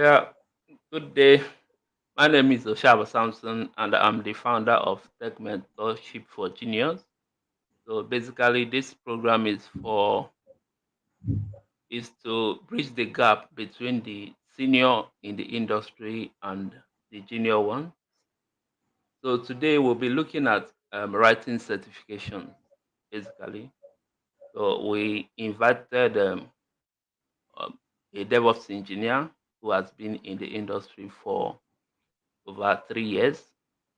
Yeah, good day. My name is Oshaba Samson, and I'm the founder of Tech Mentorship for Juniors. So basically, this program is to bridge the gap between the senior in the industry and the junior one. So today we'll be looking at writing certification, basically. So we invited um, a DevOps engineer who has been in the industry for over 3 years,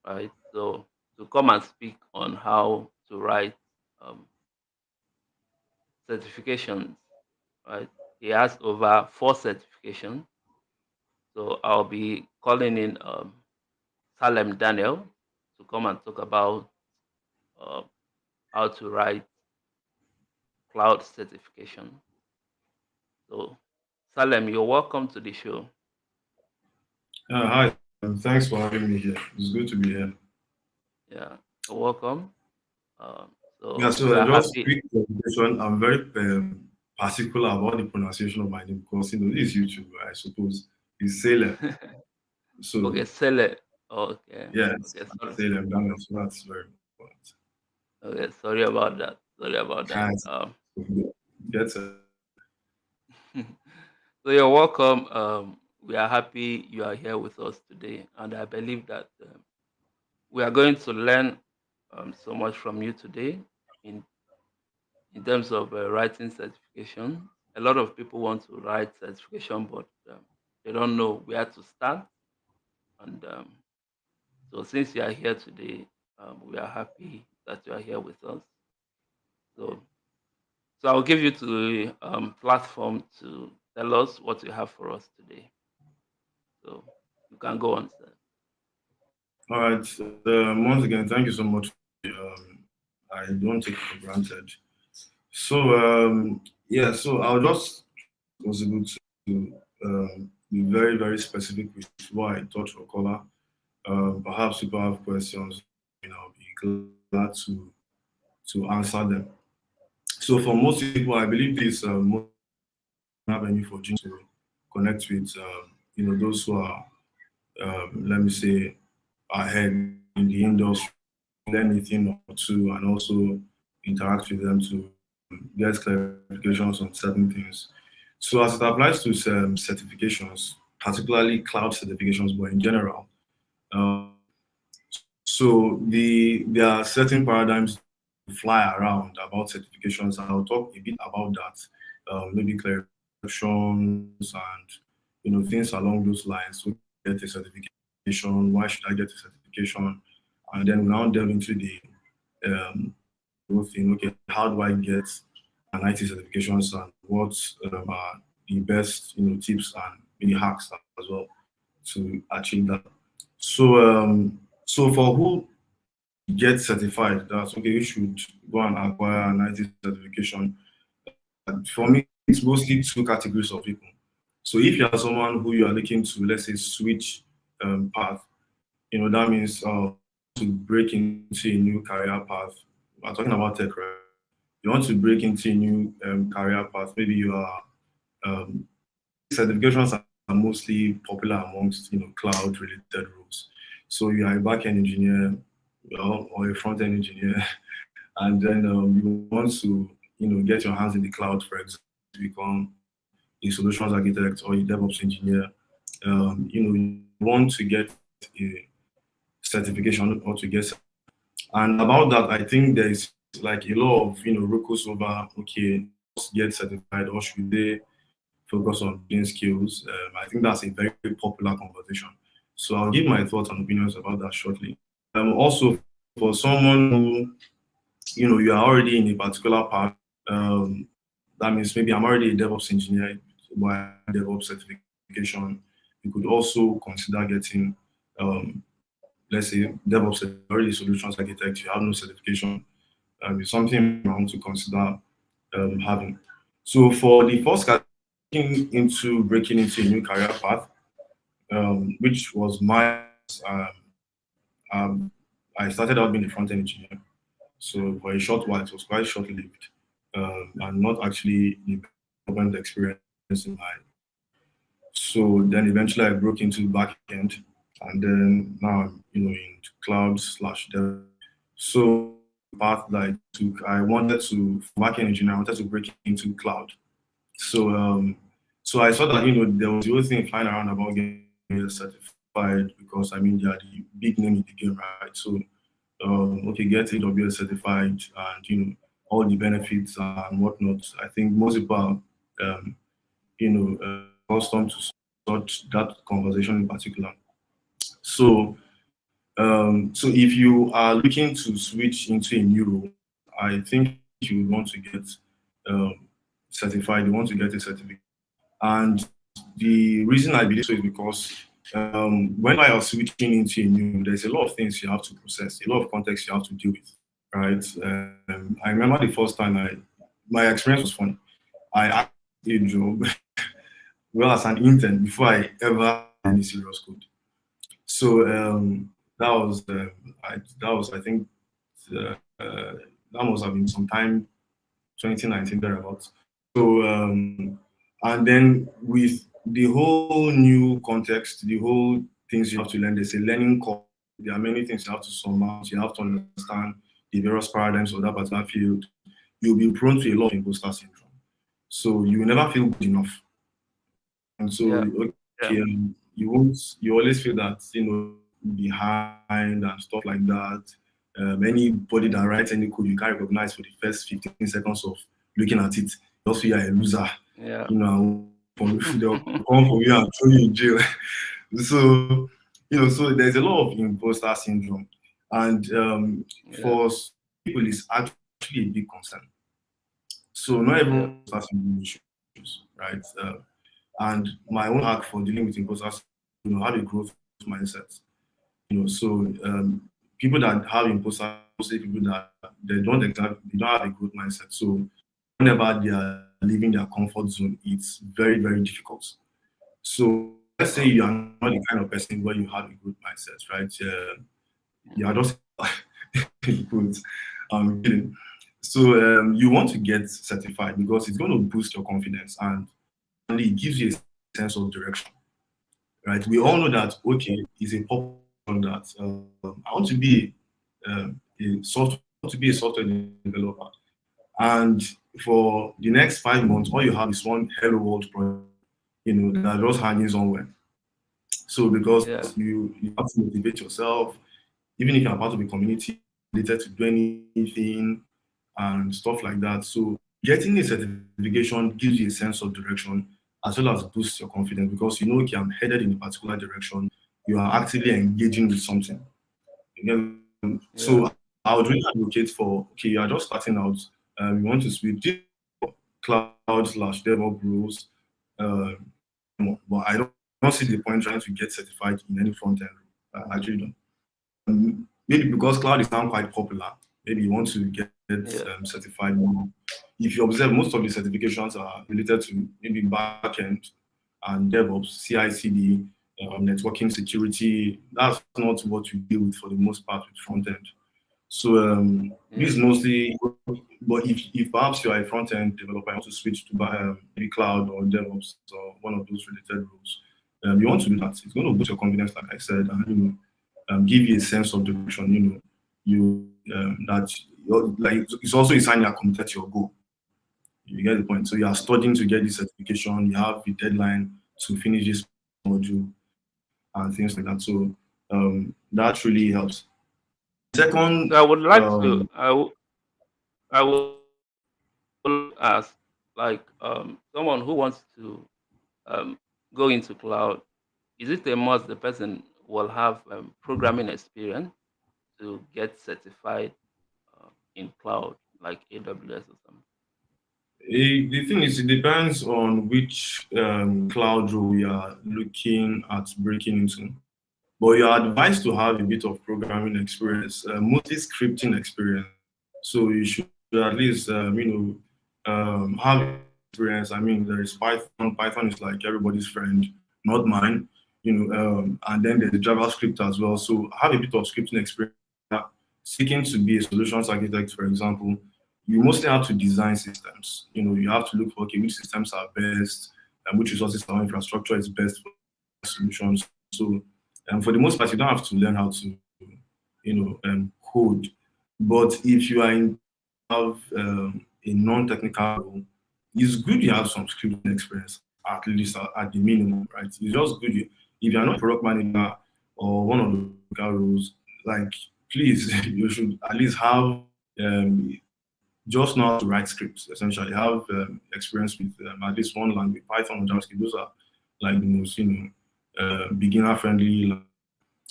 right? So to come and speak on how to write um, certifications, right? He has over 4 certifications. So I'll be calling in Salem Daniel to come and talk about uh, how to write cloud certification. So Salem, you're welcome to the show. Hi, thanks for having me here. It's good to be here. Yeah, you're welcome. Yeah, So so we are just happy. quick clarification. I'm very particular about the pronunciation of my name because this is YouTube, I suppose. It's Salem. Okay, So Sele. Okay, yes, okay, sorry. Salem Daniel. So that's very important. Okay, sorry about that. Sorry about that. Guys, get So you're welcome. We are happy you are here with us today, and I believe that we are going to learn so much from you today in in terms of writing certification. A lot of people want to write certification, but they don't know where to start. And so, since you are here today, we are happy that you are here with us. So, so I'll give you to the platform to tell us what you have for us today. So you can go on, sir. all right. Once again, thank you so much. I don't take it for granted. So yeah, so I'll just possible to be very, very specific with what I touch or color. Perhaps people have questions, I'll be glad to answer them. So for most people, I believe this most avenue for Jim to connect with those who are let me say ahead in the industry, learn a thing or two, and also interact with them to get clarifications on certain things. So as it applies to certifications, particularly cloud certifications, but in general, um, so there are certain paradigms fly around about certifications, and I'll talk a bit about that, maybe clarifications and things along those lines. So get a certification, why should I get a certification, and then we now delve into the whole thing. Okay, how do I get an IT certifications and what are the best tips and maybe hacks as well to achieve that. So so for who get certified, that's okay. You should go and acquire an IT certification. For me, it's mostly two categories of people. So if you are someone who you are looking to, let's say, switch path, that means to break into a new career path. I'm talking about tech, right? You want to break into a new career path. Maybe you are certifications are mostly popular amongst cloud related roles. So you are a back end engineer or a front end engineer, and then you want to get your hands in the cloud, for example, to become a solutions architect or a DevOps engineer. You want to get a certification or to get, and about that, I think there is like a lot of ruckus over, okay, get certified or should they focus on building skills. I think that's a very popular conversation. So I'll give my thoughts and opinions about that shortly. Also, for someone who you are already in a particular path, that means maybe I'm already a DevOps engineer, but I have DevOps certification. You could also consider getting, um, let's say, DevOps already solutions architect. You have no certification. It's something I want to consider having. So for the first into breaking into a new career path, which was my um, I started out being a front end engineer. So for a short while, it was quite short lived, and not actually the best development experience in my. So then eventually I broke into backend, and then now I'm in cloud slash dev. So that was the path that I took. I wanted to for backend engineer. I wanted to break into cloud. So so I saw that there was the whole thing flying around about getting AWS certified because I mean they are the big name in the game, right? So okay, get AWS certified and all the benefits and whatnot. I think most people are accustomed to such that conversation in particular. So so if you are looking to switch into a new role, I think you would want to get um, certified. You want to get a certificate. And the reason I believe so is because when I was switching into a new room, there's a lot of things you have to process, a lot of context you have to deal with, right? I remember the first time my experience was funny. I asked a job, well, as an intern before I ever had any serious code. So that was, I think, that must have been sometime 2019 thereabouts. So and then with the whole new context, the whole things you have to learn, there's a learning curve. There are many things you have to surmount. You have to understand the various paradigms of that particular field. You'll be prone to a lot of imposter syndrome. So you will never feel good enough. And so Yeah. okay, Yeah. you always feel that behind and stuff like that. Anybody that writes any code you can't recognize for the first 15 seconds of looking at it, you also feel you're a loser. Yeah. They'll come for you and throw you in jail. So so there's a lot of imposter syndrome, and Yeah. for some people it's actually a big concern. So not Yeah. everyone has imposter syndrome issues, right? And my own hack for dealing with imposter syndrome, have a growth mindset. So people that have imposter, mostly people that they don't have a growth mindset. So whenever they are leaving their comfort zone, it's very, very difficult. So let's say you are Okay. not the kind of person where you have a growth mindset, right? You are Yeah. just good. I'm kidding. So you want to get certified because it's going to boost your confidence and secondly, it gives you a sense of direction, right? We all know Yeah. that okay is a popular one that I want to be a software developer, and for the next 5 months, all you have is one hello world project, that just hanging somewhere. So because Yeah. you have to motivate yourself, even if you're part of a community related to do anything and stuff like that. So getting a certification gives you a sense of direction as well as boosts your confidence because okay, I'm headed in a particular direction. You are actively engaging with something. Yeah. So I would really advocate for okay, you are just starting out. You want to switch cloud slash DevOps rules. But I don't see the point trying to get certified in any front end. I actually don't. Maybe because cloud is now quite popular, maybe you want to get Yeah. certified more. If you observe, most of the certifications are related to maybe backend and DevOps, CI/CD, networking security. That's not what you deal with for the most part with front end. So this Yeah. is mostly, but if perhaps you are a front end developer, you want to switch to maybe cloud or DevOps or one of those related roles, you want to do that. It's going to boost your confidence, like I said, and give you a sense of direction. You that like it's also a sign you are committed to your goal. You get the point. So you are studying to get this certification. You have a deadline to finish this module and things like that. So that really helps. So Second, I would like to. I would like to ask, like, someone who wants to um, go into cloud. Is it a must the person will have programming experience to get certified in cloud, like AWS or something? the thing is, it depends on which cloud role you are looking at breaking into. But you are advised to have a bit of programming experience, mostly scripting experience. So you should at least, have experience. I mean, there is Python. Python is like everybody's friend, not mine. And then there's JavaScript as well. So have a bit of scripting experience. Seeking to be a solutions architect, for example, you mostly have to design systems. You have to look for okay, which systems are best, which resources or infrastructure is best for solutions. So for the most part, you don't have to learn how to, code. But if you are in have a non-technical role, it's good you have some skill and experience at least at the minimum, right? It's just good if you're not a product manager or one of the technical roles, like please you should at least have just know how to write scripts. Essentially, have experience with at least one language, Python or JavaScript. Those are like the most beginner friendly.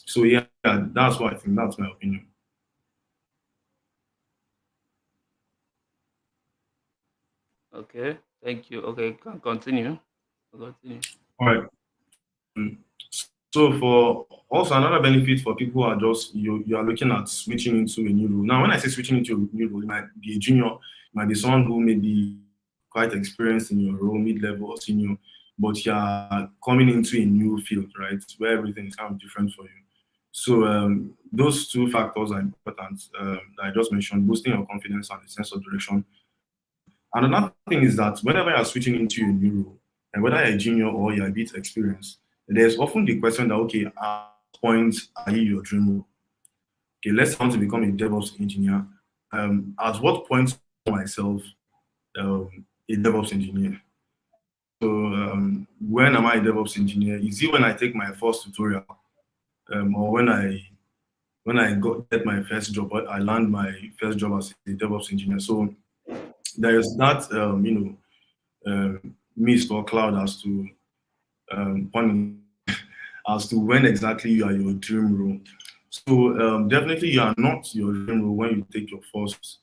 So yeah, that's what I think. That's my opinion. Okay, thank you. Okay, can continue. Continue. All right. So for also another benefit for people who are just you are looking at switching into a new role. Now, when I say switching into a new role, it might be a junior, it might be someone who may be quite experienced in your role, mid-level or senior, but you are coming into a new field, right, where everything is kind of different for you. So those two factors are important that I just mentioned, boosting your confidence and a sense of direction. And another thing is that whenever you're switching into a new role, and whether you're a junior or you're a bit experienced, there's often the question that, okay, at what point are you your dream role? Okay, let's say I want to become a DevOps engineer. At what point myself a DevOps engineer? So when am I a DevOps engineer? Is it when I take my first tutorial, or when I get my first job, I land my first job as a DevOps engineer? So there is that mist or cloud as to pun as to when exactly you are your dream role. So definitely you are not your dream role when you take your first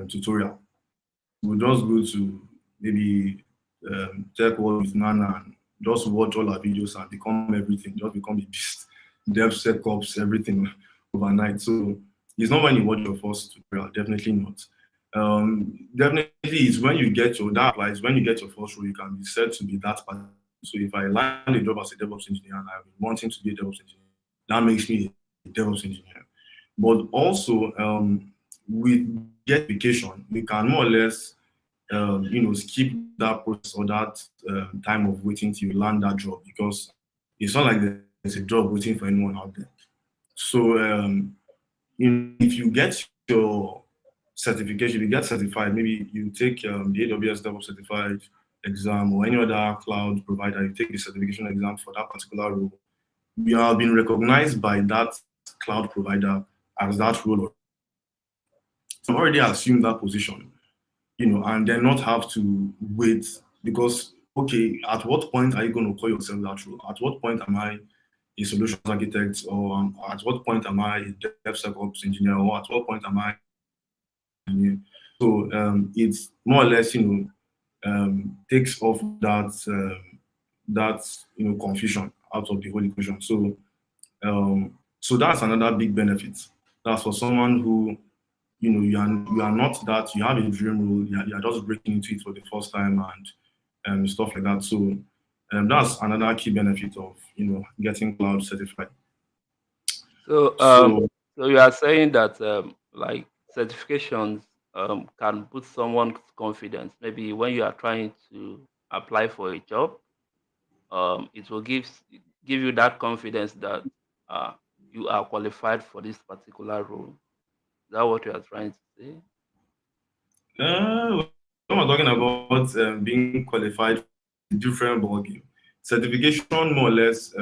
tutorial. We'll just go to maybe Tech World with Nana and just watch all our videos and become everything, just become a beast. DevSecOps, everything overnight. So it's not when you watch your first tutorial, definitely not. Definitely it's when you get your that applies when you get your first role, you can be said to be that person. So if I land a job as a DevOps engineer and I've been wanting to be a DevOps engineer, that makes me a DevOps engineer. But also with certification, you can more or less skip that process or that time of waiting till you land that job because it's not like there's a job waiting for anyone out there. So if you get your certification, you get certified, maybe you take the AWS DevOps certified exam or any other cloud provider, you take the certification exam for that particular role, you have been recognized by that cloud provider as that role. So already assumed that position, and then not have to wait because, okay, at what point are you going to call yourself that role? At what point am I a solutions architect, or at what point am I a DevSecOps engineer, or at what point am I engineer? So it's more or less, takes off that confusion out of the whole equation. So that's another big benefit. That's for someone who you are not that you have a dream role, you're just breaking into it for the first time and stuff like that. So that's another key benefit of getting cloud certified. So, So so you are saying that like certifications can boost someone's confidence. Maybe when you are trying to apply for a job, it will give you that confidence that uh, you are qualified for this particular role. Is that what you are trying to say? when we're talking about being qualified, different ballgame. Certification, more or less,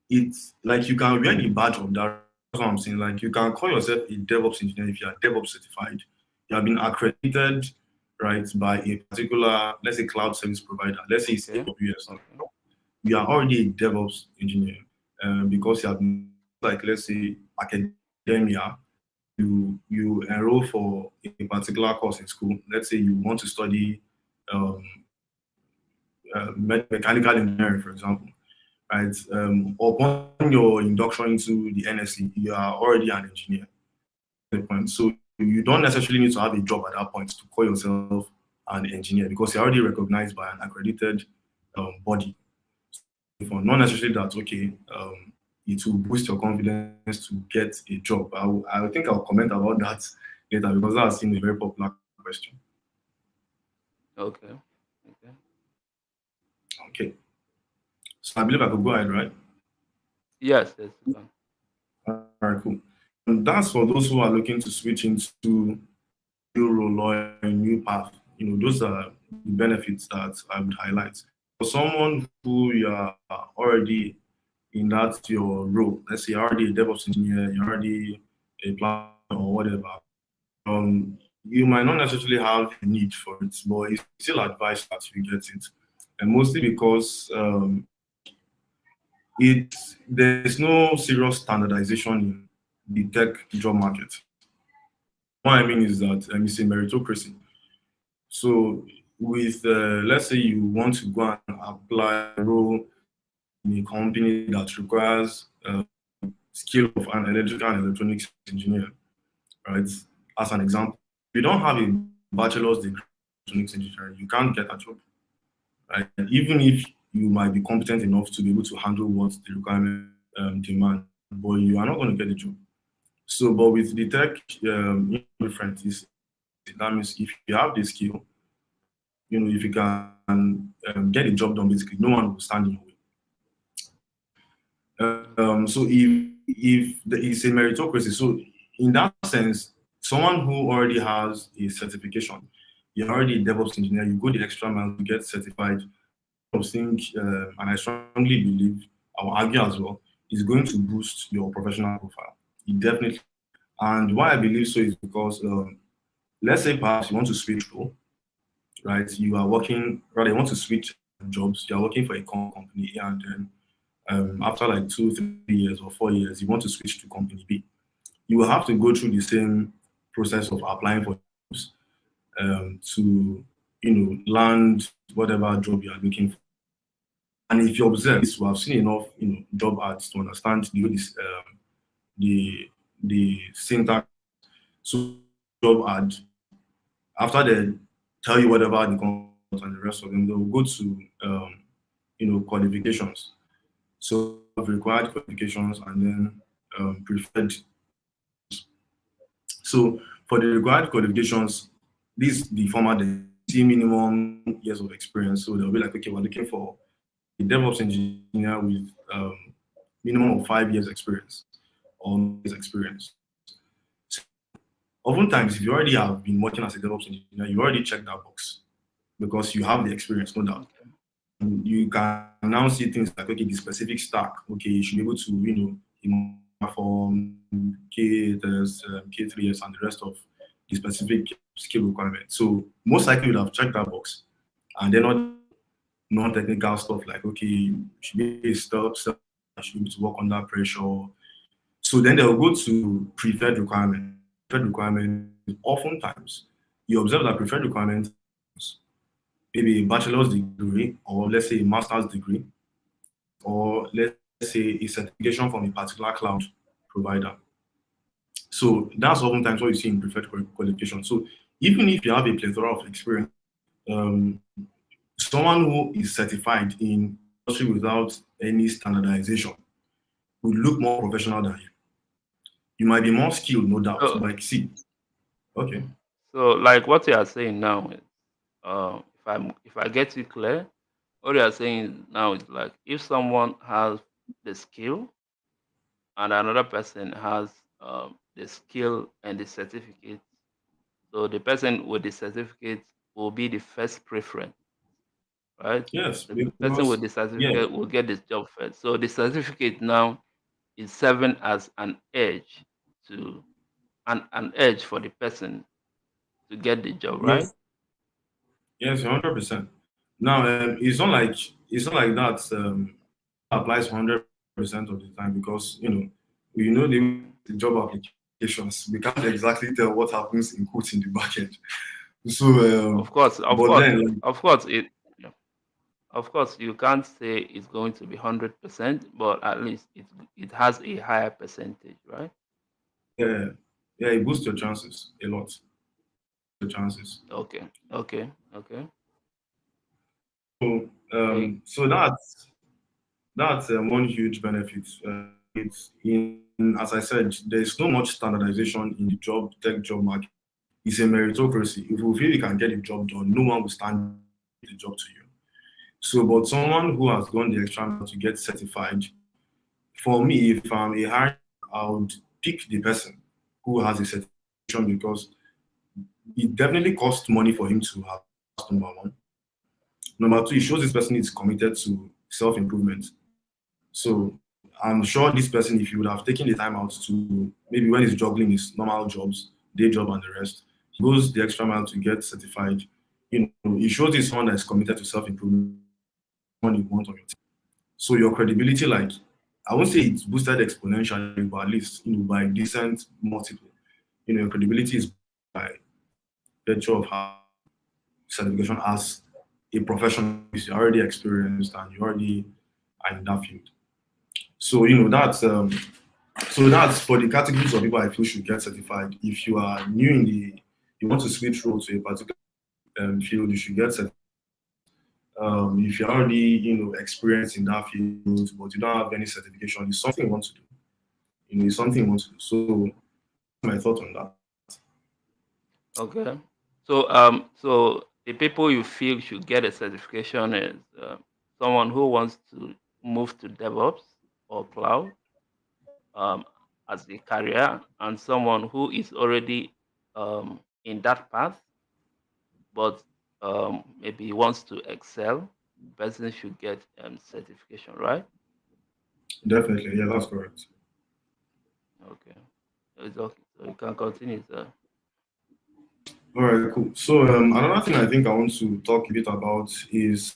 it's like you can wear the badge of that. That's what I'm saying. Like you can call yourself a DevOps engineer if you are DevOps certified. You have been accredited, right, by a particular, let's say, cloud service provider. Let's say it's Okay. AWS. Okay. You are already a DevOps engineer because you have, like, let's say, academia. You enroll for a particular course in school. Let's say you want to study um, mechanical engineering, for example, right? Upon your induction into the NSC, you are already an engineer. So you don't necessarily need to have a job at that point to call yourself an engineer because you're already recognized by an accredited body. For not necessarily that, okay, it will boost your confidence to get a job. I think I'll comment about that later because that's a very popular question. Okay. Okay. Okay, so I believe I could go ahead, right? Yes, yes, you can. All right, cool. That's for those who are looking to switch into a new role or a new path. Those are the benefits that I would highlight. For someone who you are already in that your role, let's say you're already a DevOps engineer, you're already a planner or whatever, you might not necessarily have a need for it, but it's still advised that you get it. And mostly because there's no serious standardization in the tech job market. What I mean is that it's a meritocracy. So with let's say you want to go and apply a role in a company that requires skill of an electrical and electronics engineer, right? As an example, if you don't have a bachelor's degree in electronics engineering, you can't get a job, right? Even if you might be competent enough to be able to handle what the requirement demand, but you are not going to get the job. So, but with the tech different is that means if you have the skill, if you can get the job done, basically, no one will stand in your way. So if there is a meritocracy, so in that sense, someone who already has a certification, you're already a DevOps engineer, you go the extra mile to get certified. I think, and I strongly believe, I will argue as well, is going to boost your professional profile. It definitely. And why I believe so is because, let's say perhaps you want to switch role, right? You are working, rather, you want to switch jobs. You are working for a company, and then after like 2, 3 years or 4 years, you want to switch to company B. You will have to go through the same process of applying for jobs to, land whatever job you are looking for. And if you observe this, we have seen enough, job ads to understand the the syntax. So job ad, after they tell you whatever the company and the rest of them, they will go to qualifications. So required qualifications and then preferred. So for the required qualifications, this the format they see minimum years of experience. So they'll be like, okay, we're looking for a DevOps engineer with minimum of 5 years experience or years experience. So oftentimes, if you already have been working as a DevOps engineer, you already checked that box because you have the experience, no doubt. Okay. You can now see things like, okay, the specific stack, okay, you should be able to, from K8s, K3s, and the rest of the specific skill requirements. So most likely you'd have checked that box. And then not non-technical stuff like, okay, you should be a step, you should be able to work under pressure. So then they'll go to preferred requirement. Preferred requirement, oftentimes, you observe that preferred requirements, maybe a bachelor's degree, or let's say a master's degree, or let's say a certification from a particular cloud provider. So that's oftentimes what you see in preferred qualification. So even if you have a plethora of experience, um, someone who is certified in industry without any standardization will look more professional than you. You might be more skilled, no doubt, So, but see, okay, so like what you are saying now is, if I get it clear, what you are saying now is like if someone has the skill and another person has the skill and the certificate, so the person with the certificate will be the first preference, right? yes, The person with because the yeah, certificate will get this job first. So the certificate now is serving as an edge to an edge for the person to get the job, right? yes, yes, 100%. Now, it's not like that applies 100% of the time because the job applications we can't exactly tell what happens in quotes in the back end. So, Of course, of but course, then like, of course, yeah, of course, you can't say it's going to be 100%, but at least it has a higher percentage, right? yeah, yeah, it boosts your chances a lot. Your chances. Okay, okay, okay, So, okay. that's one huge benefit. It's as I said, there's so much standardization in the tech job market. It's a meritocracy. If we feel you can get the job done, no one will stand the job to you. So, but someone who has gone the extra mile to get certified, for me, if I'm a hiring, I would pick the person who has a certification because it definitely costs money for him to have. Number one. Number two, it shows this person is committed to self improvement. So I'm sure this person, if you would have taken the time out to maybe when he's juggling his normal jobs, day job and the rest, he goes the extra mile to get certified. It shows this someone that is committed to self improvement, one you want on your team. So your credibility, like I won't say it's boosted exponentially, but at least by decent multiple. Your credibility is by virtue of having certification as a professional. You're already experienced and you already are in that field. So that's for the categories of people I feel should get certified. If you are new in you want to switch role to a particular field, you should get certified. If you're already experienced in that field, but you don't have any certification, it's something you want to do. It's something you want to do. So that's my thought on that. Okay. So the people you feel should get a certification is someone who wants to move to DevOps or cloud um, as a career, and someone who is already in that path, but maybe wants to excel. Person should get certification, right? Definitely, yeah, that's correct. Okay. It's okay. So you can continue, sir. All right, cool. So another thing I think I want to talk a bit about is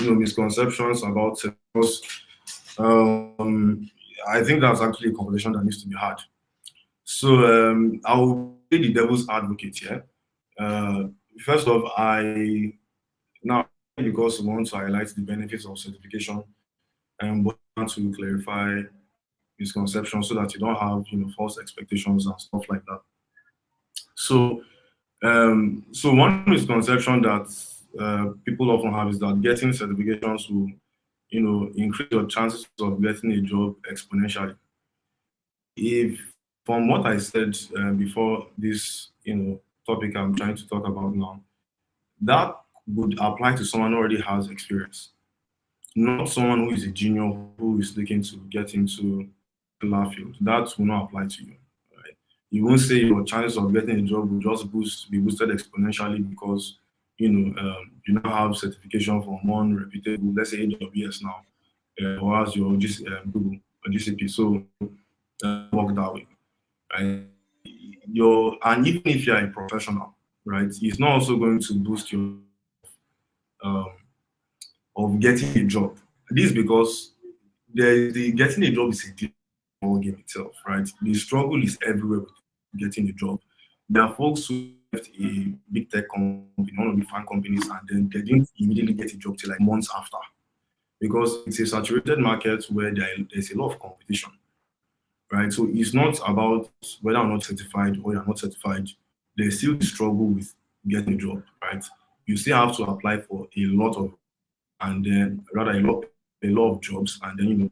misconceptions about because um, I think that's actually a conversation that needs to be had. So I'll be the devil's advocate here. Uh, First off, I now because we want to highlight the benefits of certification and but I want to clarify misconceptions so that you don't have false expectations and stuff like that. So one misconception that people often have is that getting certifications will increase your chances of getting a job exponentially. If from what I said before this topic I'm trying to talk about now, that would apply to someone who already has experience, not someone who is a junior who is looking to get into the field. That will not apply to you. Right? You won't say your chances of getting a job will just be boosted exponentially because you now have certification from one reputable, let's say AWS now, or as your Google or GCP. So work that way, right? And even if you're a professional, right, it's not also going to boost your um, of getting a job. This is because the getting a job is a different ball game itself, right? The struggle is everywhere with getting a job. There are folks who left a big tech company, one of the fan companies, and then they didn't immediately get a job till like months after because it's a saturated market where there's a lot of competition, right? So it's not about whether or not certified or you're not certified. There's still the struggle with getting a job, right? You still have to apply for a lot of and then rather a lot of jobs, and then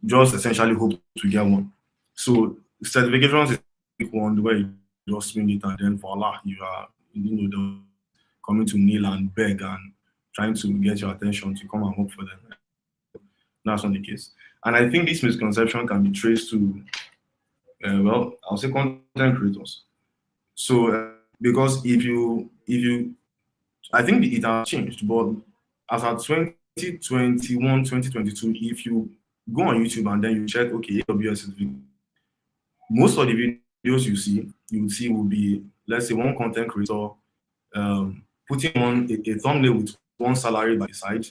just essentially hope to get one. So certifications is a big one where you just win it, and then voila, you are coming to kneel and beg and trying to get your attention to come and work for them. That's not the case, and I think this misconception can be traced to I'll say content creators. So because if you I think it has changed, but as at 2021, 2022, if you go on YouTube and then you check, okay, AWS is most of the videos you would see will be, let's say, one content creator putting on a thumbnail with one salary by the side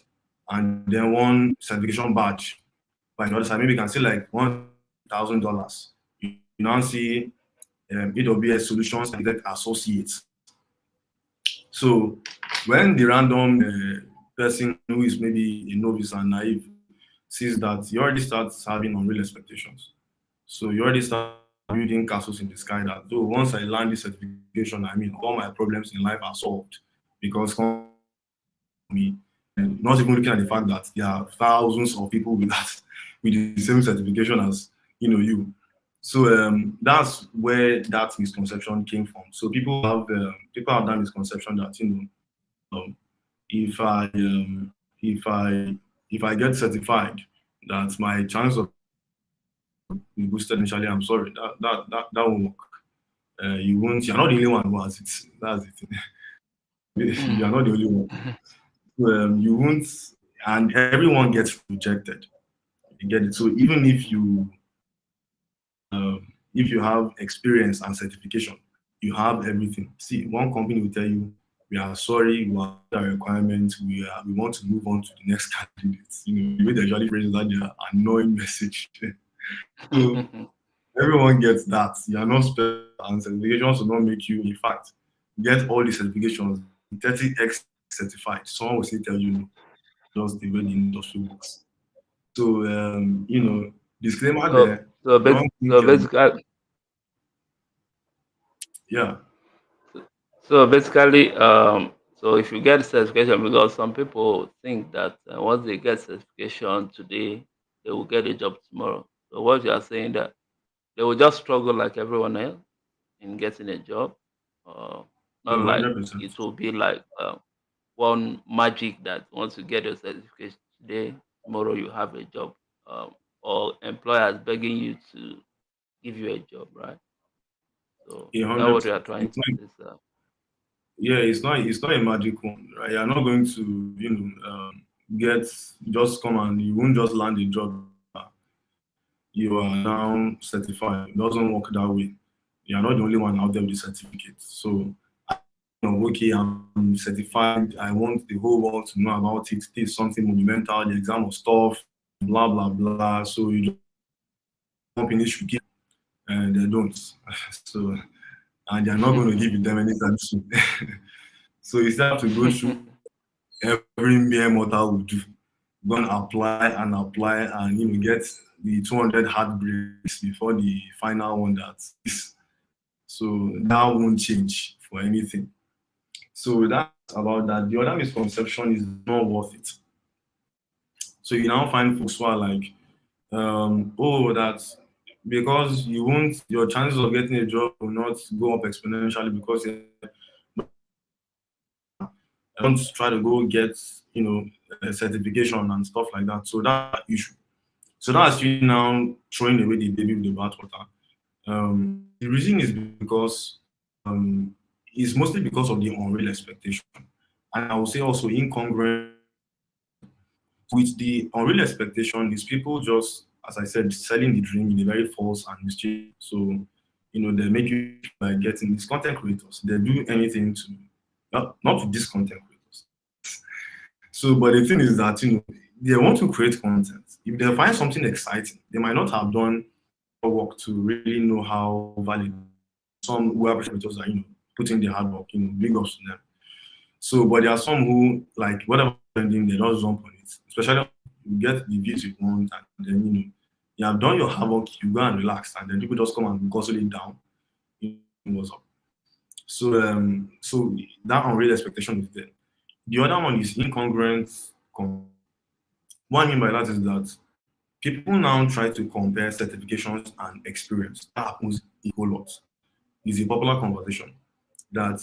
and then one certification badge by the other side. Maybe you can say like $1,000. You now see AWS Solutions and get associates. So when the random person who is maybe a novice and naive sees that, he already starts having unreal expectations. So you already start building castles in the sky that, though, once I land this certification, I mean, all my problems in life are solved because me, and not even looking at the fact that there are thousands of people with that, with the same certification as you. So that's where that misconception came from. So people have that misconception that um, if I if I if I get certified, that my chance of be boosted initially. I'm sorry, that won't work. You won't. You're not the only one who has it. That's the thing. You are not the only one. You won't, and everyone gets rejected. You get it. So even if you have experience and certification, you have everything. See, one company will tell you, "We are sorry, we have the requirements. We want to move on to the next candidates." The way they usually phrase that, their annoying message. So everyone gets that. You are not special, and certifications will not make you. In fact, get all the certifications, 30x certified. Someone will still tell you no, just the way the industry works. So, disclaimer so there. so, Don't think, basically, yeah, so if you get certification, because some people think that once they get certification today, they will get a job tomorrow. So what you are saying that they will just struggle like everyone else in getting a job, uh, not no, like 100%. it will be like one magic that once you get your certification today, tomorrow you have a job, or employers begging you to give you a job, right? So A is that what you 100%. are trying to say, sir? Yeah, it's not a magic one, right? You're not going to, get just come and you won't just land a job. You are now certified. It doesn't work that way. You're not the only one out there with the certificate. So, okay, I'm certified. I want the whole world to know about it. This is something monumental. The exam of stuff, blah blah blah. So companies should give, and they don't. So, and they're not going to give it them anytime soon. So you still have to go through every mere mortal would do. Go and apply, and get the 200 heartbreaks before the final one that is. So that won't change for anything. So that's about that. The other misconception is not worth it. So you now find folks who are like, oh, that because you won't, your chances of getting a job will not go up exponentially because you don't try to go get, a certification and stuff like that. So that issue. So that's you now throwing away the baby with the bathwater. The reason is because it's mostly because of the unreal expectation, and I would say also incongruent with the unreal expectation is people just, as I said, selling the dream in a very false and mischievous. So, they make you by getting these content creators. They do anything to not to these content creators. So, but the thing is that they want to create content. If they find something exciting, they might not have done work to really know how valid some who appreciate creators are, putting the hard work, big ups to them. So, but there are some who like whatever trending, they just jump on it. Especially you get the views you want, and then you have done your hard work, you go and relax, and then people just come and guzzle it down. What's up? So that unreal expectation is there. The other one is incongruent. What I mean by that is that people now try to compare certifications and experience. That happens a whole lot. It's a popular conversation that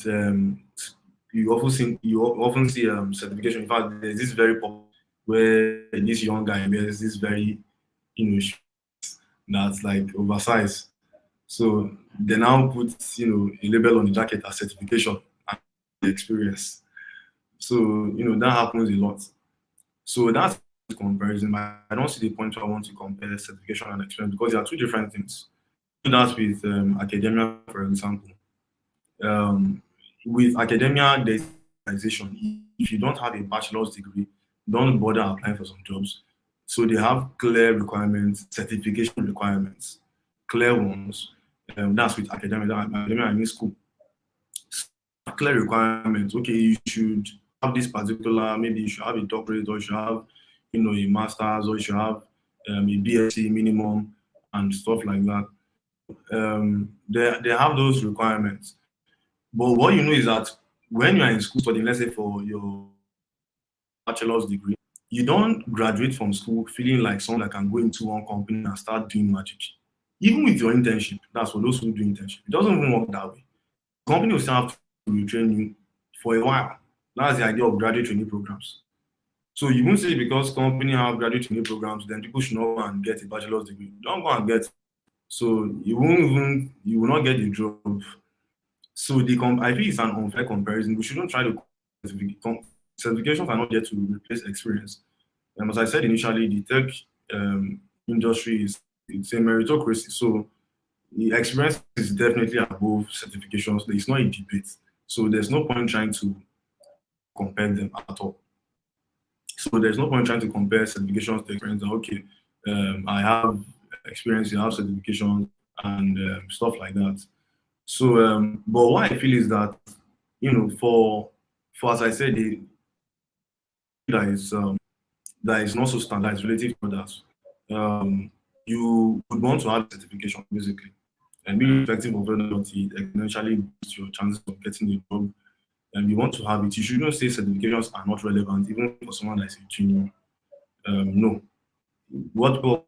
you often see certification. In fact, there's this very popular where this young guy wears this very shirt that's like oversized. So they now put a label on the jacket as certification and the experience. So that happens a lot. So that's comparison. I don't see the point where I want to compare certification and experience because they are two different things. Do that with academia, for example. Um, with academia, there's organization. If you don't have a bachelor's degree, don't bother applying for some jobs. So they have clear requirements, certification requirements, clear ones. That's with academia, I mean school. Clear requirements. Okay, you should have this particular, maybe you should have a doctorate or you should have, a master's or you should have a BSc minimum and stuff like that. They have those requirements. But what you know is that when you are in school studying, let's say for your bachelor's degree, you don't graduate from school feeling like someone that can go into one company and start doing magic. Even with your internship, that's for those who do internship. It doesn't even work that way. The company will still have to retrain you for a while. That's the idea of graduate training programs. So you won't say because company have graduate training programs, then people should not go and get a bachelor's degree. Don't go and get. So you will not get the job. So I feel it's an unfair comparison. We shouldn't try to certifications are not there to replace experience. As I said initially, the tech industry is it's a meritocracy. So the experience is definitely above certifications. It's not a debate. So there's no point trying to compare them at all. So there's no point trying to compare certifications to experience. Okay, I have experience, you have certifications and stuff like that. So, but what I feel is that for as I said, that is that is not so standardized relative to others. You would want to have certification basically, and irrespective of whether or not it exponentially boosts your chances of getting the job. And you want to have it. You shouldn't say certifications are not relevant, even for someone that's a junior. No, what people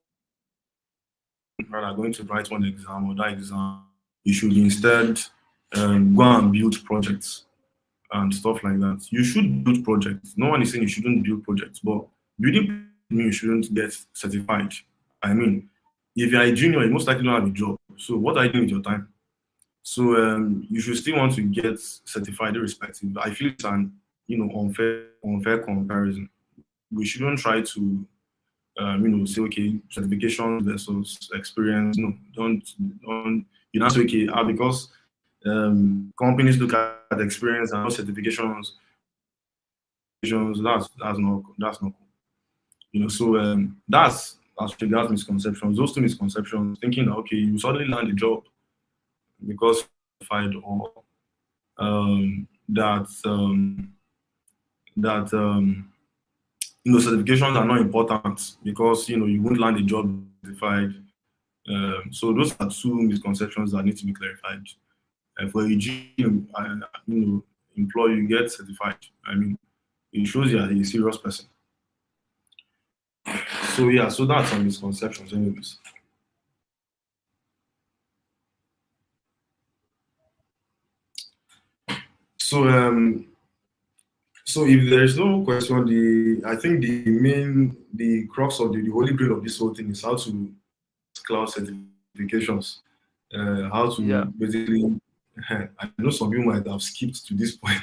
are going to write one exam or that exam, you should instead go and build projects and stuff like that. You should build projects. No one is saying you shouldn't build projects, but building means you shouldn't get certified. I mean, if you're a junior, you most likely don't have a job. So what are you doing with your time? So you should still want to get certified irrespective. I feel it's an unfair comparison. We shouldn't try to say okay, certification versus experience. No, don't you not say okay, because companies look at experience and not certifications. That's not cool. So that's misconceptions. Those two misconceptions, thinking that okay, you suddenly land a job because certified or that certifications are not important because you won't land a job certified. So those are two misconceptions that need to be clarified. For a gym, employee, you get certified. I mean, it shows you're a serious person. So yeah, so that's some misconceptions, anyways. So so if there is no question, the I think the crux of the holy grail of this whole thing is how to cloud certifications, how to Yeah, basically. I know some people might have skipped to this point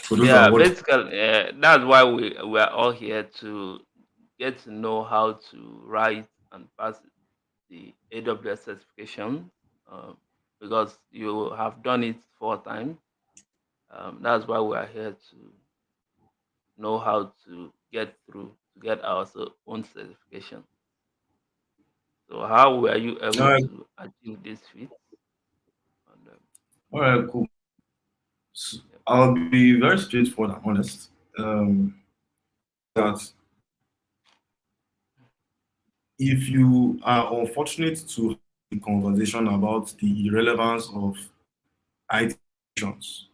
for those that are yeah. watching. Basically, that's why we are all here to get to know how to write and pass the AWS certification, um, because you have done it 4 times. That's why we are here to know how to get through to get our own certification. So, how were you All able right, to achieve this feat? And, all right, cool. So yeah, I'll be very straightforward and honest. That if you are unfortunate to have a conversation about the irrelevance of IT solutions,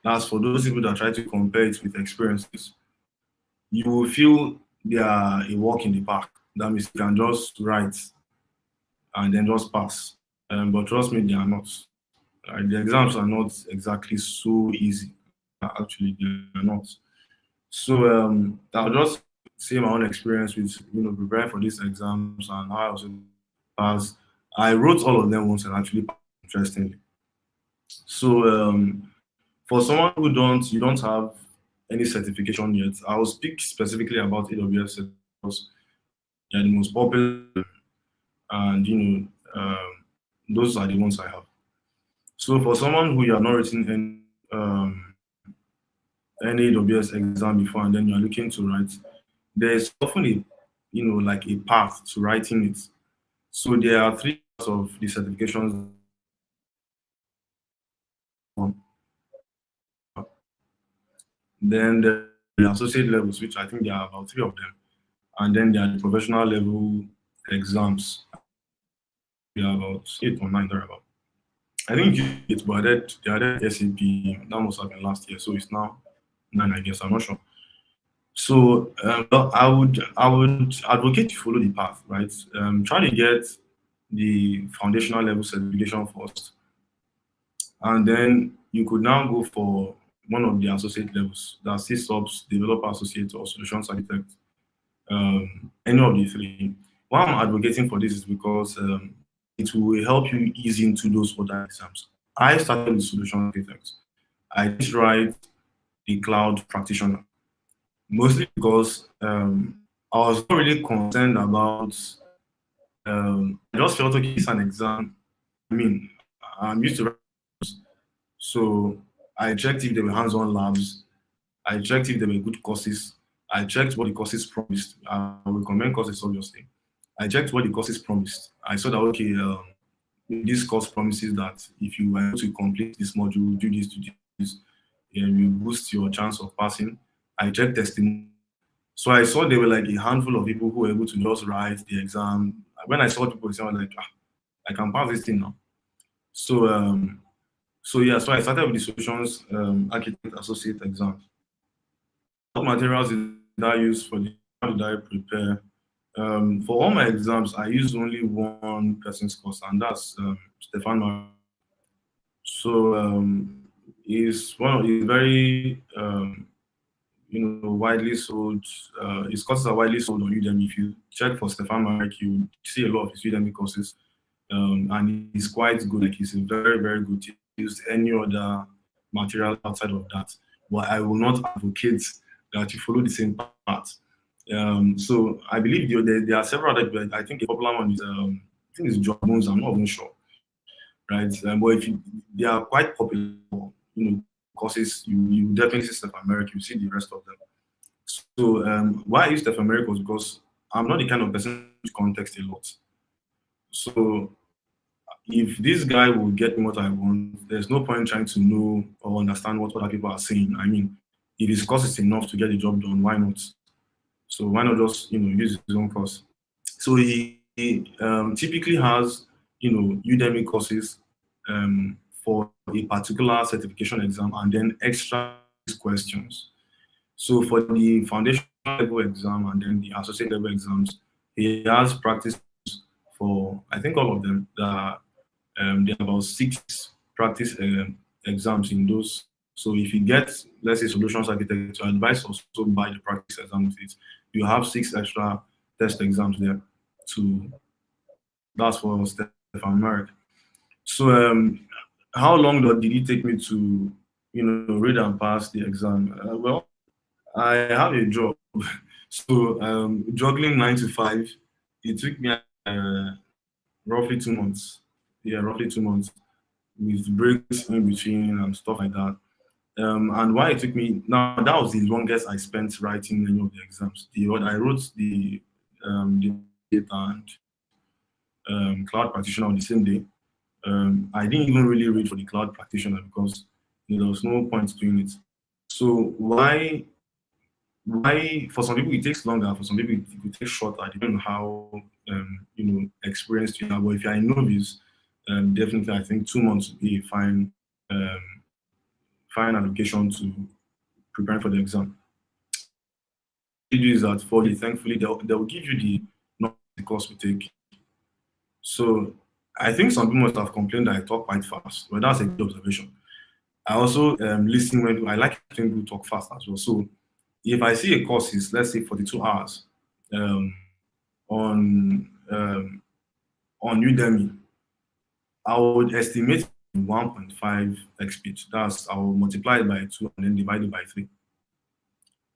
that's for those people that try to compare it with experiences, you will feel they are a walk in the park. That means you can just write and then just pass. But trust me, they are not. The exams are not exactly so easy. Actually, they are not. So I'll just say my own experience with preparing for these exams and how I was able to pass. I wrote all of them once and actually passed, interestingly. So for someone who don't have any certification yet, I'll speak specifically about AWS because they're the most popular, and those are the ones I have. So for someone who you have not written any AWS exam before and then you're looking to write, there's often a like a path to writing it. So there are three parts of the certifications. Then there are the associate levels, which I think there are about three of them, and then there are the professional level exams. There are about 8 or 9 thereabout. I think it's but the other SAP that must have been last year, so it's now 9, I guess. I'm not sure. So well, I would advocate you follow the path, right? Try to get the foundational level certification first, and then you could now go for one of the associate levels. That's sysops, developer associate, or solutions architect. Any of the three. Why I'm advocating for this is because it will help you ease into those other exams. I started with solution architect. I didn't write the cloud practitioner, mostly because I was not really concerned about. I just felt okay, it's an exam. I mean, I'm used to, so I checked if there were hands-on labs. I checked if there were good courses. I checked what the courses promised. I will recommend courses, obviously. I checked what the courses promised. I saw that, okay, this course promises that if you are able to complete this module, do this, you boost your chance of passing. I checked testimony. So I saw there were like a handful of people who were able to just write the exam. When I saw people, I was like, I can pass this thing now. So, so I started with the solutions architect associate exam. What materials did I use for the? How did I prepare? For all my exams, I use only one person's course, and that's Stefan. So he's very widely sold. His courses are widely sold on Udemy. If you check for Stefan Marek, you see a lot of his Udemy courses, and he's quite good. Like he's a very very good. Use any other material outside of that, but I will not advocate that you follow the same path. So I believe there are several other. But I think a popular one is I think it's John Bones. I'm not even sure, right? But if you, they are quite popular, courses. You definitely see Steph America. You see the rest of them. So why I use Steph America was because I'm not the kind of person who context a lot. So if this guy will get me what I want, there's no point trying to know or understand what other people are saying. I mean, if his course is enough to get the job done, why not? So why not just use his own course? So he typically has Udemy courses for a particular certification exam and then extra questions. So for the foundation level exam and then the associate level exams, he has practice for I think all of them. There are about six practice exams in those. So if you get, let's say, solutions architect, to advise also buy the practice exam with it. You have six extra test exams there. To That's for Stefan Mark. So how long did it take me to read and pass the exam? Well, I have a job, so juggling 9 to 5. It took me roughly 2 months. Yeah, roughly 2 months with breaks in between and stuff like that. And why it took me now, that was the longest I spent writing any of the exams. I wrote the data and cloud practitioner on the same day. I didn't even really read for the cloud practitioner because there was no point doing it. So why for some people it takes longer, for some people it could take shorter, depending on how experienced you are. But if you're a novice, definitely I think 2 months would be a um, fine allocation to preparing for the exam. What you do is that for you, thankfully they'll give you the course we take. So I think some people must have complained that I talk quite fast, but that's a good observation. I also listen when I like hearing people talk fast as well. So if I see a course is, let's say, 42 hours um, on on Udemy, I would estimate 1.5 x speed. That's I will multiply it by 2 and then divide it by 3.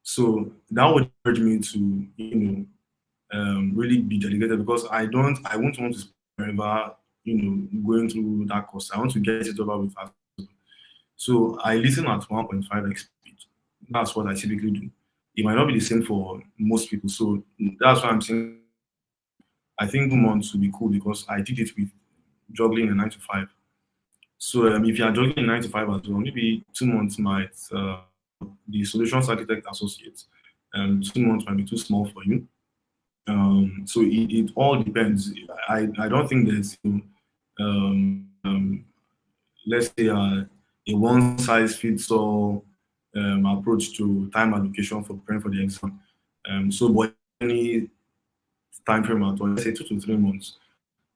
So that would urge me to really be dedicated because I won't want to spend forever going through that course. I want to get it over with. So I listen at 1.5 x speed. That's what I typically do. It might not be the same for most people. So that's why I'm saying I think 2 months would be cool because I did it with juggling a 9 to 5. So if you are juggling a 9 to 5 as well, maybe 2 months might the solutions architect associate. 2 months might be too small for you. So it all depends. I don't think there's let's say a one size fits all approach to time allocation for preparing for the exam. So but any time frame at all, let's say 2 to 3 months.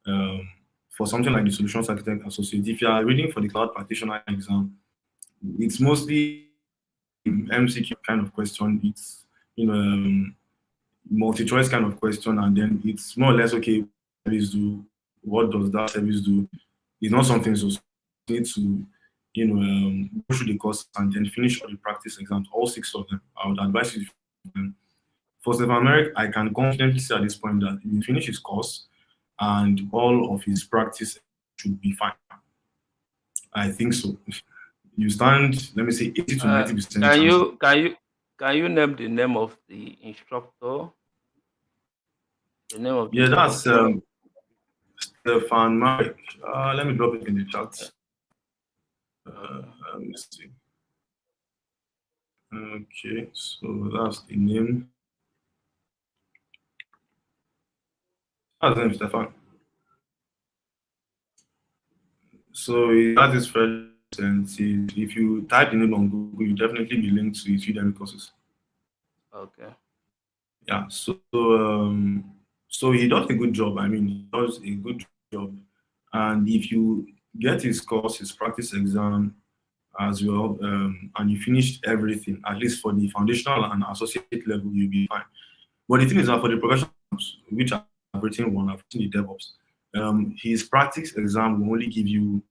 Um, for something like the solutions architect associate, if you are reading for the cloud practitioner exam, it's mostly MCQ kind of question. It's you know multi-choice kind of question, and then it's more or less okay. Service do what does that service do? It's not something so you need to go through the course and then finish all the practice exams, all six of them. I would advise you to finish them. For Stephen Merrick, I can confidently say at this point that he will finish his course and all of his practice should be fine. I think so. You stand, let me say, 80 to Uh, 90% can chances. you can you can you name the name of the instructor? The name of the Yeah, that's instructor. Stefan Marek. Let me drop it in the chat. Okay. Okay. Let me see. Okay, so that's the name. That's the name, Stefan. So that is fairly recent. If you type the name on Google, you definitely be linked to his Udemy courses. Okay. Yeah, so he does a good job. I mean, he does a good job. And if you get his course, his practice exam as well, and you finished everything, at least for the foundational and associate level, you'll be fine. But the thing is that for the professionals, which I've written one, I've written the Devops, his practice exam will only give you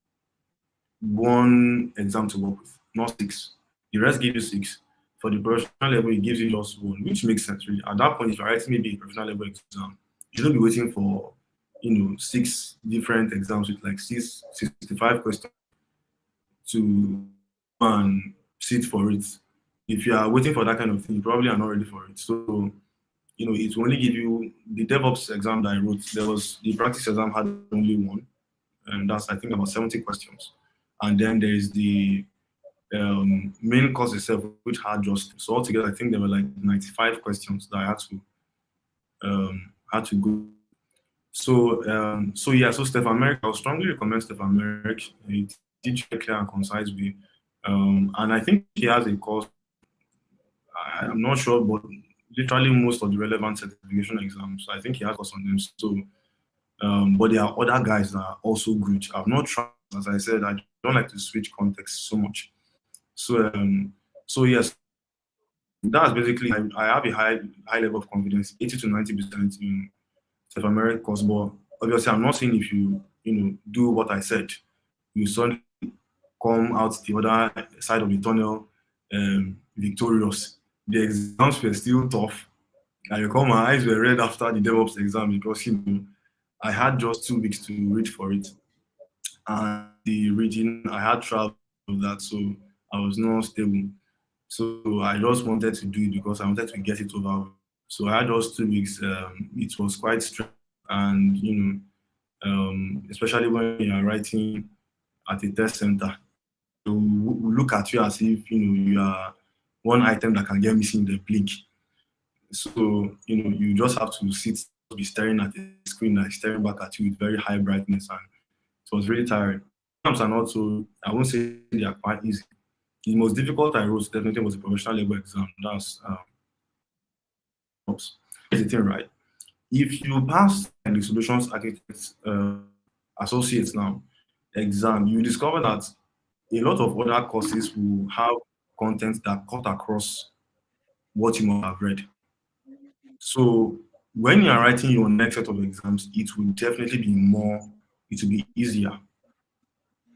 one exam to work with, not six. The rest give you six. For the professional level, it gives you just one, which makes sense really. At that point, if you're writing maybe a professional level exam, you shouldn't be waiting for six different exams with like 65 questions to and sit for it. If you are waiting for that kind of thing, you probably are not ready for it. So, it will only give you the DevOps exam that I wrote. There was the practice exam had only one, and that's I think about 70 questions. And then there is the main course itself, which had just so altogether, I think there were like 95 questions that I had to go. So yeah, so Stefan Merrick, I would strongly recommend Stefan Merrick. He teaches a clear and concise way. And I think he has a course, I'm not sure, but literally most of the relevant certification exams, I think he has a course on them. So but there are other guys that are also good. I've not tried, as I said, I don't like to switch context so much. So yes, that's basically I have a high level of confidence, 80 to 90% in South American course. But obviously, I'm not saying if you do what I said, you suddenly come out the other side of the tunnel victorious. The exams were still tough. I recall my eyes were red after the DevOps exam because I had just 2 weeks to read for it, and the reading I had traveled that, so I was not stable. So I just wanted to do it because I wanted to get it over with. So I had just 2 weeks. It was quite stressful, and especially when you are writing at a test center, they will look at you as if you are one item that can get missing in the blink. So you just have to be staring at the screen, like staring back at you with very high brightness, and it was really tiring. Exams are not so. I won't say they are quite easy. The most difficult I wrote definitely was a professional level exam. That's the thing, right? If you pass the solutions architect associates now exam, you discover that a lot of other courses will have content that cut across what you might have read. So when you are writing your next set of exams, it will definitely be more, it will be easier.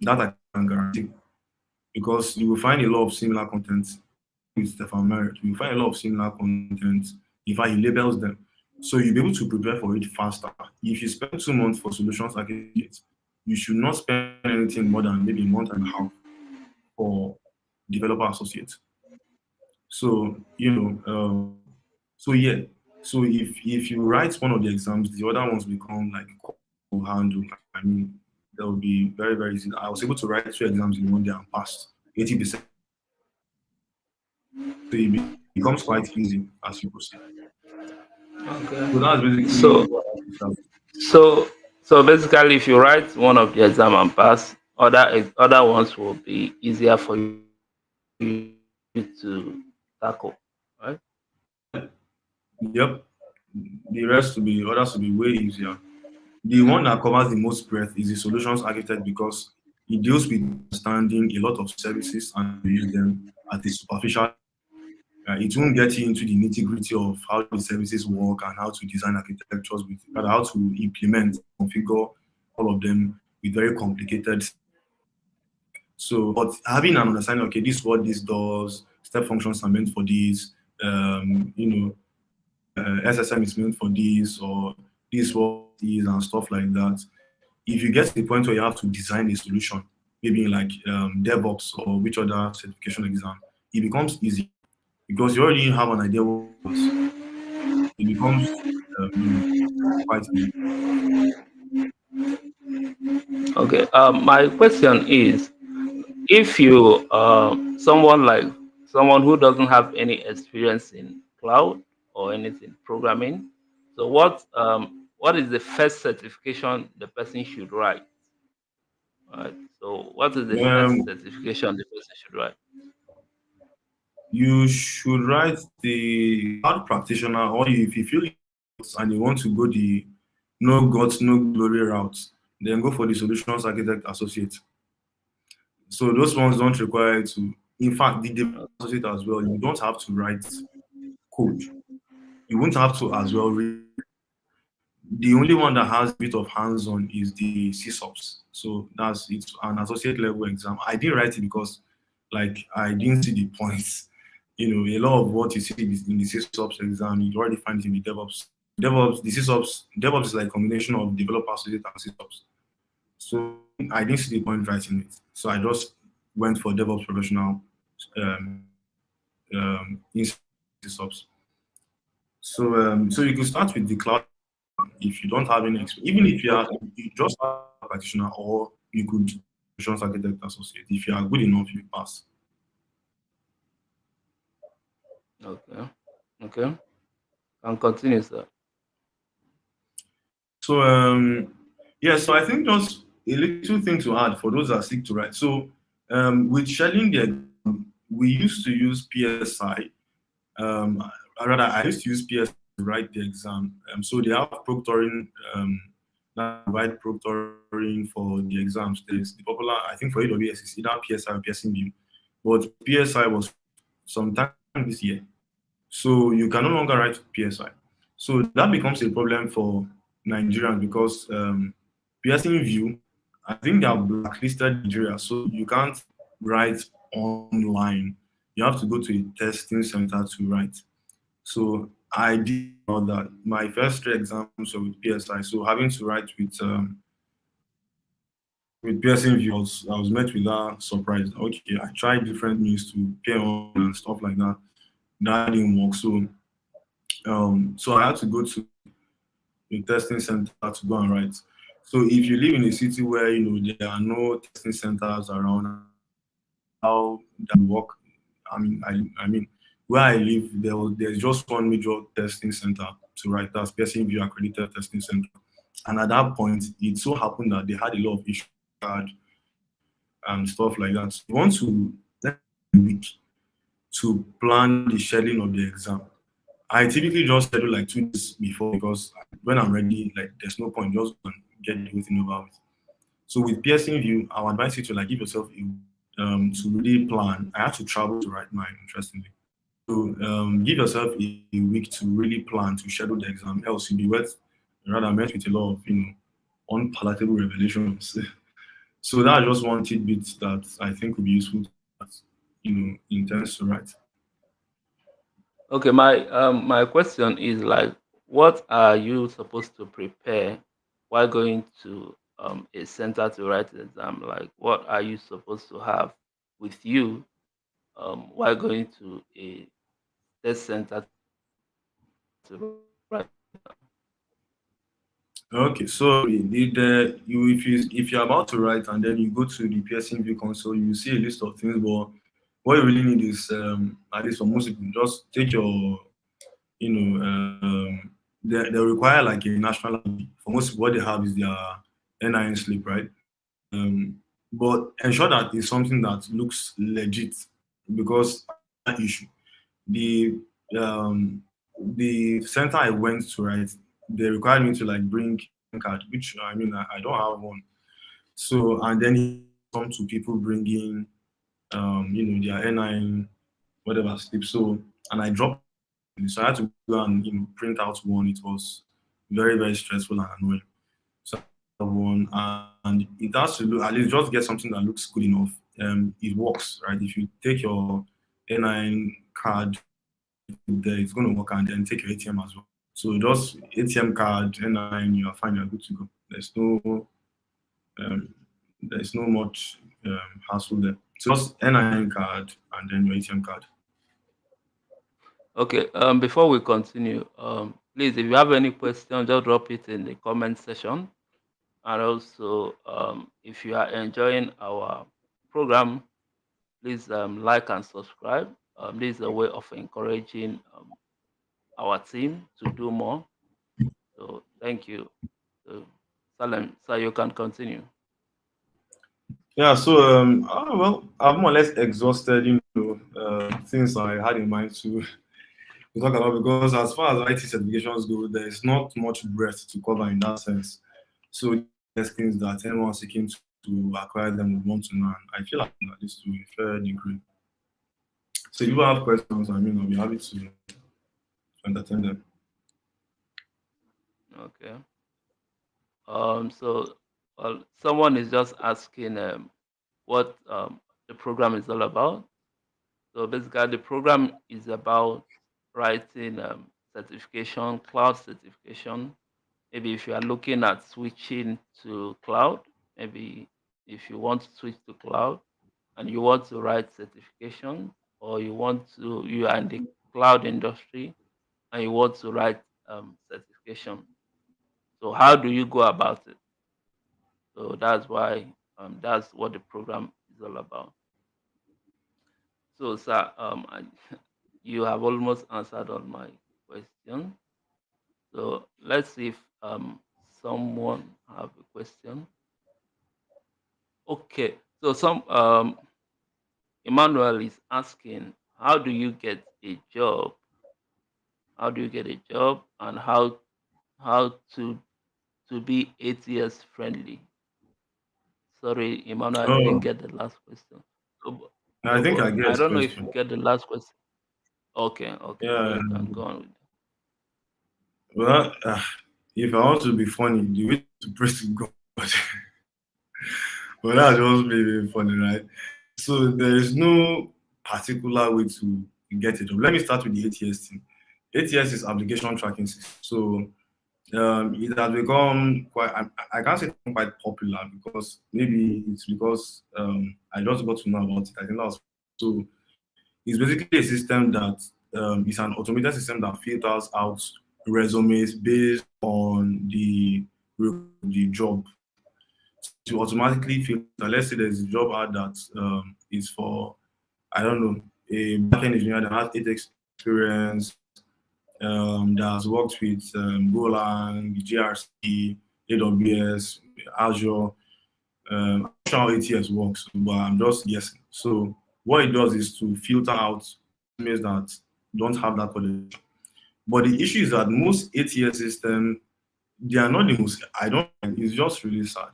That I can guarantee. Because you will find a lot of similar content with Stefan Merritt. You will find a lot of similar content. In fact, he labels them. So you'll be able to prepare for it faster. If you spend 2 months for solutions architect, you should not spend anything more than maybe a month and a half for developer associate. So so yeah. So if you write one of the exams, the other ones become like handle. I mean, that would be very very easy. I was able to write 2 exams in one day and passed 80%. So it becomes quite easy as you proceed. Okay. So that's basically So what I have to say. so so basically, if you write one of the exam and pass, other ones will be easier for you to tackle, right? Yep. The rest to be others to be way easier. The one that covers the most breadth is the solutions architect because it deals with understanding a lot of services and use them at a superficial. It won't get you into the nitty gritty of how the services work and how to design architectures with, rather how to implement, configure all of them with very complicated. So, but having an understanding, okay, this is what this does, step functions are meant for this, you know, SSM is meant for this, or this what is and stuff like that. If you get to the point where you have to design a solution, maybe in like Devops or which other certification exam, it becomes easy because you already have an idea what it does. It becomes quite easy. Okay. My question is, if you someone like someone who doesn't have any experience in cloud or anything programming, so what is the first certification the person should write? Right. So what is the first Um, certification the person should write? you should write the cloud practitioner, or if you feel and you want to go the no gods, no glory route, then go for the solutions architect associate. So those ones don't require to, in fact, the developer associate as well, you don't have to write code. You won't have to as well read. The only one that has a bit of hands-on is the CSOPs. So that's it's an associate level exam. I didn't write it because like I didn't see the points. A lot of what you see in the CSOPs exam, you already find it in the DevOps. The CSOPs, DevOps is like a combination of developer associate and CSOPs. So I didn't see the point writing it. So I just went for DevOps professional um, in CSOPs. So you can start with the cloud if you don't have any experience, even if you just have a practitioner, or you could solutions architect associate. If you are good enough, you pass. Okay. Okay. And continue, sir. So yeah, so I think just a little thing to add for those that seek to write. So with scheduling the exam, we used to use PSI. Um, Rather, I used to use PSI to write the exam. So they have proctoring. That provide proctoring for the exams. There's the popular, I think for AWS, is either PSI or PSing View, but PSI was sometime this year. So you can no longer write PSI. So that becomes a problem for Nigerians because piercing view, I think they have blacklisted Nigeria, so you can't write online. You have to go to a testing center to write. So I did all that. My first three exams were with PSI, so having to write with piercing view, I was met with that surprise. Okay, I tried different means to pair on and stuff like that. That didn't work. So I had to go to a testing center to go and write. So if you live in a city where there are no testing centers around, how that work? I mean, where I live, there's just one major testing center to write. That's Person View Accredited Testing Center. And at that point, it so happened that they had a lot of issues and stuff like that. So you want to let a week to plan the scheduling of the exam. I typically just schedule like 2 days before because when I'm ready, like there's no point just go and get everything over with. So with piercing view, I would advise you to like give yourself to really plan. I have to travel to write mine, interestingly. So give yourself a week to really plan to schedule the exam. Else you'll be rather met with a lot of unpalatable revelations. So that's just one tidbit that I think would be useful that intends to write. Okay, my question is like, what are you supposed to prepare while going to a center to write the exam? Like, what are you supposed to have with you while going to a test center to write the exam? Okay, so if you're about to write and then you go to the piercing view console, you see a list of things, but what you really need is at least for most people, just take your they require like a national ID. For most people, what they have is their NIN slip, right? But ensure that it's something that looks legit because that issue. The um, the center I went to, right, they required me to like bring card, which I don't have one. So and then some to people bringing their NIN whatever slip. So and I dropped it. So I had to go and print out one. It was very very stressful and annoying. So I have one, and it has to look, at least just get something that looks good enough. It works, right? If you take your N9 card there, it's going to work, and then take your ATM as well. So just ATM card, N9, you are fine, you're good to go. Um, there's no much hassle there. So just NIN card and then your ATM card. Okay. Before we continue, please, if you have any question, just drop it in the comment section. And also, if you are enjoying our program, please like and subscribe. This is a way of encouraging our team to do more. So thank you. So, Salem, so you can continue. Yeah, so well, I've more or less exhausted, things I had in mind to talk about, because as far as IT certifications go, there is not much breadth to cover in that sense. So there's things that anyone seeking to acquire them would want to know. And I feel like at least to a fair degree. So if you have questions, I mean, I'll be happy to entertain them. Okay. So someone is just asking what the program is all about. So basically, the program is about writing certification, cloud certification. Maybe if you are looking at switching to cloud, maybe if you want to switch to cloud and you want to write certification, or you are in the cloud industry and you want to write certification. So how do you go about it? So that's why that's what the program is all about. So, sir, you have almost answered all my questions. So let's see if someone have a question. Okay. So Emmanuel is asking, how do you get a job? How do you get a job, and how to be ATS friendly? Sorry, Emmanuel, I didn't Oh, get the last question. So, I think I but get I his don't know if you question. get the last question. Okay, okay. So Yeah, you can go on with it. well, if I want to be funny, the way to praise to God. But that's just maybe funny, right? So there is no particular way to get a job. Let me start with the ATS thing. ATS is application tracking system. So it has become quite, I can't say it's quite popular, because maybe it's because I just got to know about it. I think that was so. It's basically a system that is an automated system that filters out resumes based on the job. So it will automatically filter. Let's say there's a job ad that is for, I don't know, a backend engineer that has 8 experience, that has worked with Golang, GRC, AWS, Azure. I'm not sure how ATS works, but I'm just guessing. So what it does is to filter out resumes that don't have that qualification. But the issue is that most ATS systems, they are not the most, I don't, it's just really sad.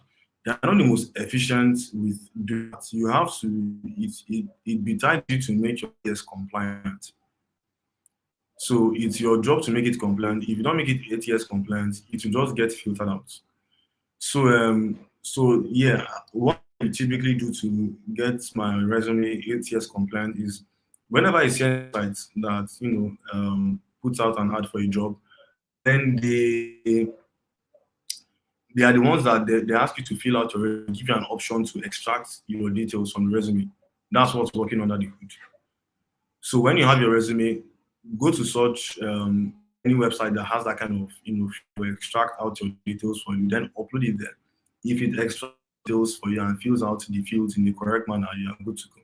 They are not the most efficient with doing that. You have to, it betides you to make your ATS compliant. So it's your job to make it compliant. If you don't make it ATS compliant, it will just get filtered out. So yeah, what I typically do to get my resume ATS compliant is, whenever I see a site that puts out an ad for a job, then they are the ones that they ask you to fill out your resume, give you an option to extract your details from the resume. That's what's working under the hood. So when you have your resume, go to search any website that has that kind of, to extract out your details for you, then upload it there. If it extracts details for you and fills out the fields in the correct manner, you are good to go.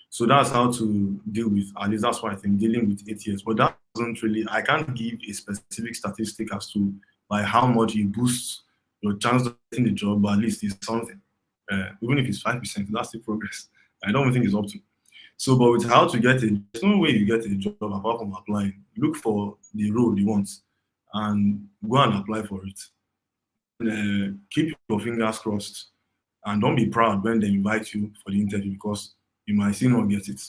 So that's how to deal with, at least that's what I think, dealing with ATS. But that doesn't really, I can't give a specific statistic as to by how much it boosts your chance of getting the job, but at least it's something. Even if it's 5%, that's the progress. I don't think it's up to. So, but with how to get it, there's no way you get a job apart from applying. Look for the role you want and go and apply for it. Keep your fingers crossed and don't be proud when they invite you for the interview, because you might still not get it.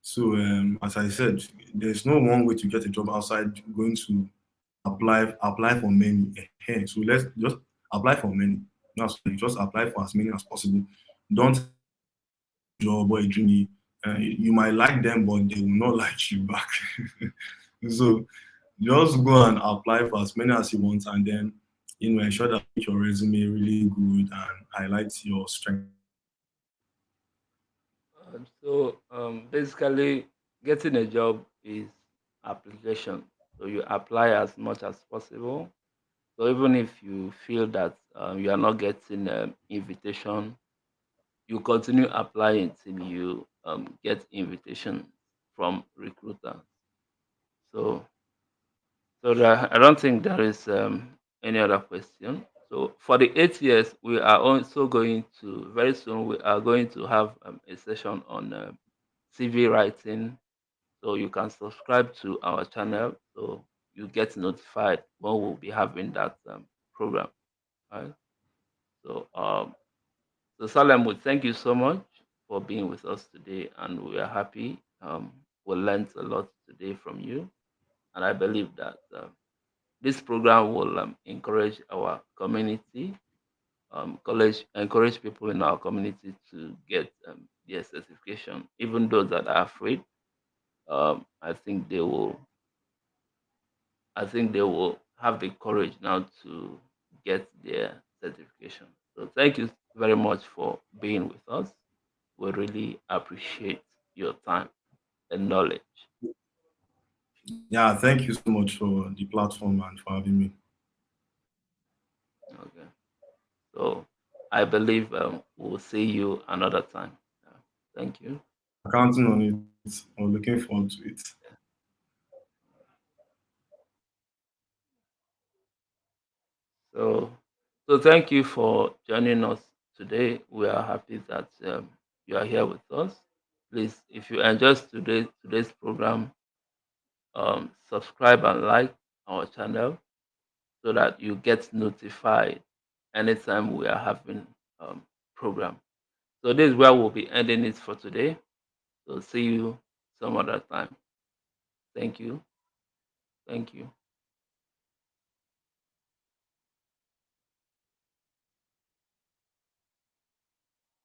So as I said, there's no one way to get a job outside going to apply for many. So let's just apply for many. That's why you just apply for as many as possible. Don't job or a dreamy. You might like them, but they will not like you back. So just go and apply for as many as you want, and then ensure that make your resume really good and highlight your strength. Basically, getting a job is application. So you apply as much as possible. So even if you feel that you are not getting invitation, you continue applying till you get invitation from recruiters. So, I don't think there is any other question. So for the 8 years, we are also going to very soon. We are going to have a session on CV writing. So you can subscribe to our channel so you get notified when we'll be having that program. Right? So Salem, we thank you so much for being with us today, and we are happy. We learned a lot today from you, and I believe that this program will encourage our community, encourage people in our community to get their certification. Even those that are afraid, I think they will have the courage now to get their certification. So thank you very much for being with us. We really appreciate your time and knowledge. Yeah, thank you so much for the platform and for having me. Okay. So I believe we'll see you another time. Yeah. Thank you. I'm counting on it. I'm looking forward to it. So, thank you for joining us today. We are happy that you are here with us. Please, if you enjoyed today's program, subscribe and like our channel so that you get notified anytime we are having program. So this is where we'll be ending it for today. So see you some other time. Thank you. Thank you.